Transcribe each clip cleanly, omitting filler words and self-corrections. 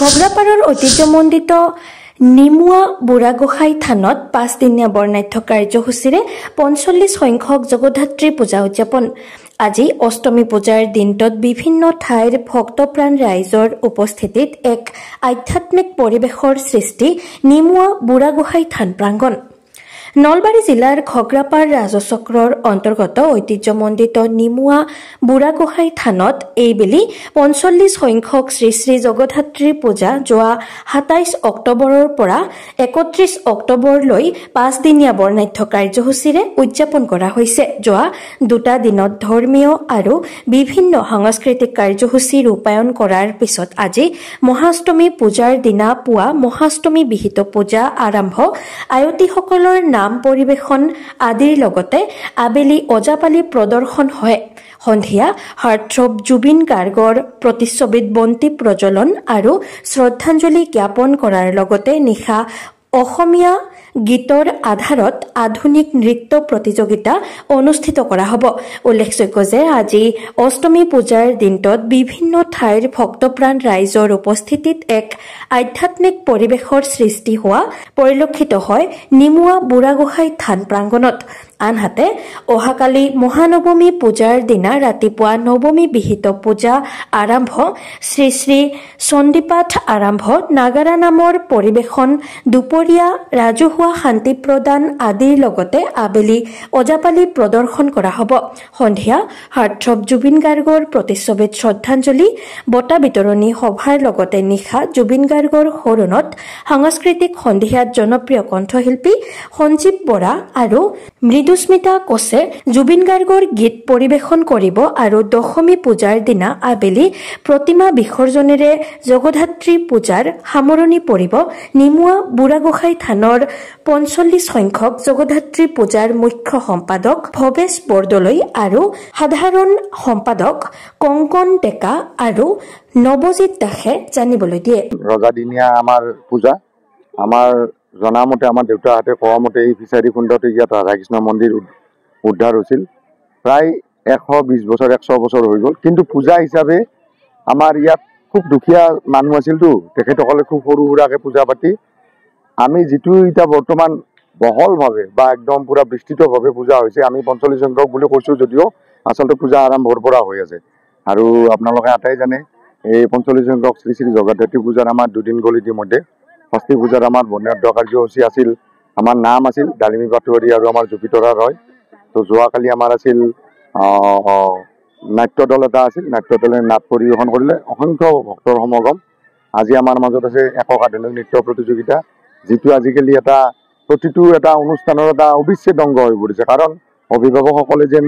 ঘগ্ৰাপাৰৰ ঐতিহ্যমণ্ডিত নিমুৱা বুঢ়াগোসাঁই থানত ৫ দিনীয়া বৰ্ণাঢ্য কাৰ্যসূচীৰে ৪৫ সংখ্যক জগদ্ধাত্ৰী পূজা উদযাপন। আজি অষ্টমী পূজাৰ দিনটোত বিভিন্ন ঠাইৰ ভক্তপ্ৰাণ ৰাইজৰ উপস্থিতিত এক আধ্যাত্মিক পৰিৱেশৰ সৃষ্টি নিমুৱা বুঢ়াগোসাঁই থান প্ৰাংগণ। নলবাৰী জিলাৰ ঘগ্ৰাপাৰ ৰাজচক্ৰৰ অন্তৰ্গত ঐতিহ্যমণ্ডিত নিমুৱা বুঢ়াগোসাঁই থানত এইবেলি ৪৫ সংখ্যক শ্ৰী শ্ৰী জগদ্ধাত্ৰীৰ পূজা যোৱা ২৭ অক্টোবৰৰ পৰা ৩১ অক্টোবৰলৈ ৫ দিনীয়া বৰ্ণাঢ্য কাৰ্যসূচীৰে উদযাপন কৰা হৈছে। যোৱা ২টা দিনত ধৰ্মীয় আৰু বিভিন্ন সাংস্কৃতিক কাৰ্যসূচী ৰূপায়ণ কৰাৰ পিছত আজি মহাষ্টমী পূজাৰ দিনা পুৱা মহাষ্টমী বিহিত পূজা আৰম্ভ, আয়তীসকলৰ নাম পৰিৱেশন আদিৰ লগতে আবেলি ওজাপালি প্ৰদৰ্শন হয়। সন্ধিয়া হাৰ্টথ্ৰব জুবিন গাৰ্গৰ প্ৰতিচ্ছবিত বন্তি প্ৰজ্বলন আৰু শ্ৰদ্ধাঞ্জলি জ্ঞাপন কৰাৰ লগতে নিশা অসমীয়া গীতৰ আধাৰত আধুনিক নৃত্য প্ৰতিযোগিতা অনুষ্ঠিত কৰা হ'ব। উল্লেখযোগ্য যে আজি অষ্টমী পূজাৰ দিনটোত বিভিন্ন ঠাইৰ ভক্তপ্ৰাণ ৰাইজৰ উপস্থিতিত এক আধ্যাত্মিক পৰিৱেশৰ সৃষ্টি হোৱা পৰিলক্ষিত হয় নিমুৱা বুঢ়াগোসাঁই থান প্ৰাংগণত। আনহাতে অহাকালি মহানৱমী পূজাৰ দিনা ৰাতিপুৱা নৱমী বিহিত পূজা আৰম্ভ, শ্ৰী শ্ৰী চণ্ডীপাঠ আৰম্ভ, নাগাৰা নামৰ পৰিৱেশন, দুপৰীয়া ৰাজহুৱা শান্তি প্ৰদান আদিৰ লগতে আবেলি ওজাপালি প্ৰদৰ্শন কৰা হ'ব। সন্ধিয়া হাৰ্টথ্ৰব জুবিন গাৰ্গৰ প্ৰতিচ্ছবিত শ্ৰদ্ধাঞ্জলি, বঁটা বিতৰণী সভাৰ লগতে নিশা জুবিন গাৰ্গৰ সোঁৱৰণত সাংস্কৃতিক সন্ধিয়াত জনপ্ৰিয় কণ্ঠশিল্পী সঞ্জীৱ বৰা আৰু মৃদুস্মিতা কোচে জুবিন গাৰ্গৰ গীত পৰিৱেশন কৰিব আৰু দশমী পূজাৰ দিনা আবেলি প্ৰতিমা বিসৰ্জনেৰে জগদ্ধাত্ৰী পূজাৰ সামৰণি পৰিব। নিমুৱা বুঢ়াগোসাঁই থানৰ ৪৫ সংখ্যক জগদ্ধাত্ৰী পূজাৰ মুখ্য সম্পাদক ভৱেশ বৰদলৈ আৰু সাধাৰণ সম্পাদক কংকন ডেকা আৰু নৱজিৎ দাসে জানিবলৈ দিয়ে। ৰজাদিনীয়া আমাৰ পূজা, আমাৰ জনামতে আমাৰ দেউতাহঁতে কোৱা মতে এই ফিচাৰী খুন্দতে ইয়াত ৰাধাকৃষ্ণ মন্দিৰ উদ্ধাৰ হৈছিল। প্ৰায় ১২০ বছৰ ১০০ বছৰ হৈ গ'ল, কিন্তু পূজা হিচাপে আমাৰ ইয়াত খুব দুখীয়া মানুহ আছিলতো, তেখেতসকলে খুব সৰু সুৰাকৈ পূজা পাতি আমি যিটো এতিয়া বৰ্তমান বহলভাৱে বা একদম পুৰা বিস্তৃতভাৱে পূজা হৈছে, আমি ৪৫ সংখ্যক বুলি কৈছোঁ যদিও আচলতে পূজা আৰম্ভৰ পৰা হৈ আছে। আৰু আপোনালোকে আটাই জানে এই ৪৫ সংখ্যক শ্ৰী শ্ৰী জগদ্ধাত্ৰী পূজাৰ আমাৰ দুদিন গ'ল ইতিমধ্যে। ষষ্ঠী পূজাৰ আমাৰ বৰ্ণাঢ্য কাৰ্যসূচী আছিল, আমাৰ নাম আছিল ডালিমী পাটোৱাৰী আৰু আমাৰ জুপিতৰা ৰয়। তো যোৱাকালি আমাৰ আছিল নাট্য দল এটা আছিল, নাট্য দলে নাট পৰিৱেশন কৰিলে, অসংখ্য ভক্তৰ সমাগম। আজি আমাৰ মাজত আছে একক আধুনিক নৃত্য প্ৰতিযোগিতা, যিটো আজিকালি প্ৰতিটো এটা অনুষ্ঠানৰ এটা অবিচ্ছেদ্য অংগ হৈ পৰিছে। কাৰণ অভিভাৱকসকলে যেন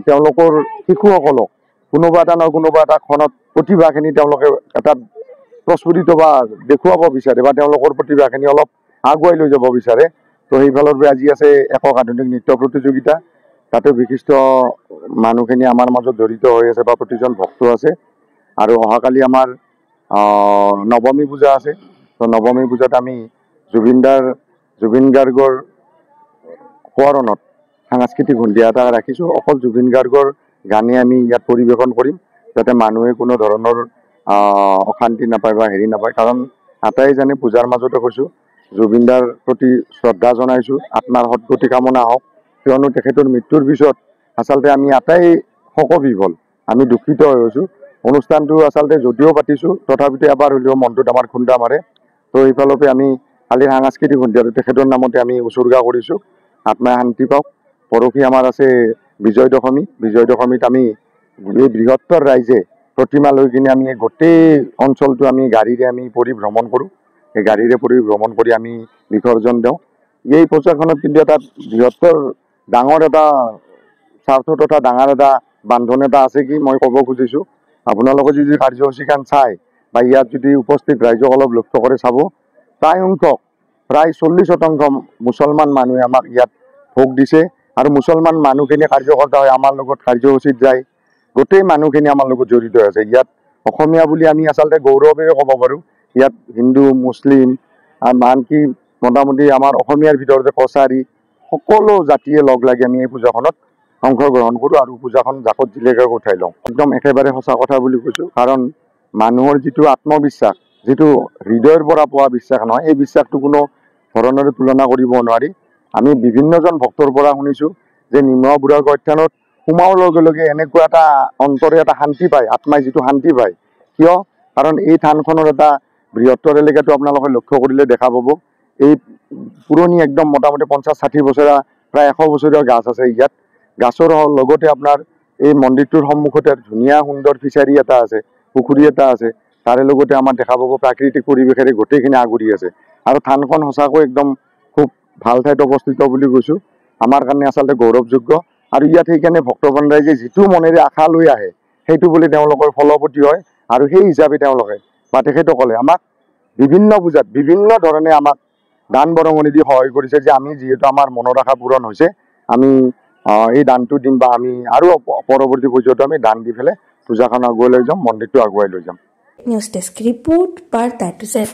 তেওঁলোকৰ শিশুসকলক কোনোবা এটা নহয় কোনোবা এটা ক্ষণত প্ৰতিভাখিনি তেওঁলোকে এটা প্ৰস্ফুটিত বা দেখুৱাব বিচাৰে বা তেওঁলোকৰ প্ৰতিভাখিনি অলপ আগুৱাই লৈ যাব বিচাৰে। তো সেইফালৰ পৰা আজি আছে একক আধুনিক নৃত্য প্ৰতিযোগিতা, তাতে বিশিষ্ট মানুহখিনি আমাৰ মাজত জড়িত হৈ আছে বা প্ৰতিজন ভক্ত আছে। আৰু অহাকালি আমাৰ নৱমী পূজা আছে। তো নৱমী পূজাত আমি জুবিন গাৰ্গৰ সোঁৱৰণত সাংস্কৃতিক সন্ধিয়া এটা ৰাখিছোঁ। অকল জুবিন গাৰ্গৰ গানে আমি ইয়াত পৰিৱেশন কৰিম, যাতে মানুহে কোনো ধৰণৰ অশান্তি নাপায় বা হেৰি নাপায়। কাৰণ আটাই জানে পূজাৰ মাজতে কৈছোঁ জুবিনদাৰ প্ৰতি শ্ৰদ্ধা জনাইছোঁ, আত্মাৰ সদ্গতি কামনা হওক, কিয়নো তেখেতৰ মৃত্যুৰ পিছত আচলতে আমি আটাই শোকবিহ্বল, আমি দুখিত হৈ আছোঁ। অনুষ্ঠানটো আচলতে যদিও পাতিছোঁ তথাপিতো এবাৰ হ'লেও মনটোত আমাৰ খুন্দা মাৰে। তো এইফালৰ পৰা আমি কালিৰ সাংস্কৃতিক সন্ধিয়াটো তেখেতৰ নামতে আমি উচৰ্গা কৰিছোঁ, আত্মাই শান্তি পাওক। পৰহি আমাৰ আছে বিজয় দশমী। বিজয় দশমীত আমি এই বৃহত্তৰ ৰাইজে প্ৰতিমা লৈ কিনে আমি গোটেই অঞ্চলটো আমি গাড়ীৰে আমি পৰিভ্ৰমণ কৰোঁ। এই গাড়ীৰে পৰিভ্ৰমণ কৰি আমি বিসৰ্জন দিওঁ। এই পূজাখনত কিন্তু এটা বৃহত্তৰ ডাঙৰ এটা স্বাৰ্থ তথা ডাঙৰ এটা বান্ধোন এটা আছে। কি মই ক'ব খুজিছোঁ, আপোনালোকে যদি কাৰ্যসূচীখন চায় বা ইয়াত যদি উপস্থিত ৰাইজক অলপ লক্ষ্য কৰে চাব, প্ৰায় 40% মুছলমান মানুহে আমাক ইয়াত ভোগ দিছে। আৰু মুছলমান মানুহখিনি কাৰ্যকৰ্তা হৈ আমাৰ লগত কাৰ্যসূচীত যায়, গোটেই মানুহখিনি আমাৰ লগত জড়িত আছে। ইয়াত অসমীয়া বুলি আমি আচলতে গৌৰৱেৰে ক'ব পাৰোঁ। ইয়াত হিন্দু, মুছলিম, আনকি মোটামুটি আমাৰ অসমীয়াৰ ভিতৰতে কছাৰী, সকলো জাতিয়ে লগ লাগি আমি এই পূজাখনত অংশগ্ৰহণ কৰোঁ আৰু পূজাখন জাকত জিলিকাকৈ উঠাই লওঁ। একদম একেবাৰে সঁচা কথা বুলি কৈছোঁ, কাৰণ মানুহৰ যিটো আত্মবিশ্বাস যিটো হৃদয়ৰ পৰা পোৱা বিশ্বাস নহয়, এই বিশ্বাসটো কোনো ধৰণৰে তুলনা কৰিব নোৱাৰি। আমি বিভিন্নজন ভক্তৰ পৰা শুনিছোঁ যে নিমুৱা বুঢ়াগোহাঁই থানত সোমাওৱাৰ লগে লগে এনেকুৱা এটা অন্তৰে এটা শান্তি পায়, আত্মাই যিটো শান্তি পায়। কিয়? কাৰণ এই থানখনৰ এটা বৃহত্তৰ এলেকাটো আপোনালোকে লক্ষ্য কৰিলে দেখা পাব। এই পুৰণি একদম মোটামুটি 50-60 বছৰীয়া প্ৰায় 100 বছৰীয়া গাছ আছে ইয়াত। গাছৰ লগতে আপোনাৰ এই মন্দিৰটোৰ সন্মুখতে ধুনীয়া সুন্দৰ ফিচাৰী এটা আছে, পুখুৰী এটা আছে। তাৰে লগতে আমাৰ দেখা পাব প্ৰাকৃতিক পৰিৱেশেৰে গোটেইখিনি আগুৰি আছে। আৰু থানখন সঁচাকৈ একদম খুব ভাল ঠাইত অৱস্থিত বুলি কৈছোঁ, আমাৰ কাৰণে আচলতে গৌৰৱযোগ্য। আৰু ইয়াত সেইকাৰণে ভক্তগণ ৰাইজে যিটো মনেৰে আশা লৈ আহে সেইটো বুলি তেওঁলোকৰ ফলৱতী হয়। আৰু সেই হিচাপে তেওঁলোকে বা তেখেতসকলে আমাক বিভিন্ন পূজাত বিভিন্ন ধৰণে আমাক দান বৰঙণি দি সহায় কৰিছে, যে আমি যিহেতু আমাৰ মনৰ আশা পূৰণ হৈছে, আমি এই দানটো দিম বা আমি আৰু পৰৱৰ্তী পৰ্যায়তো আমি দান দি পেলাই পূজাখন আগুৱাই লৈ যাম, মন্দিৰটো আগুৱাই লৈ যাম। নিউজ ডেস্ক ৰিপোৰ্ট, বাৰ্তা টু জেড।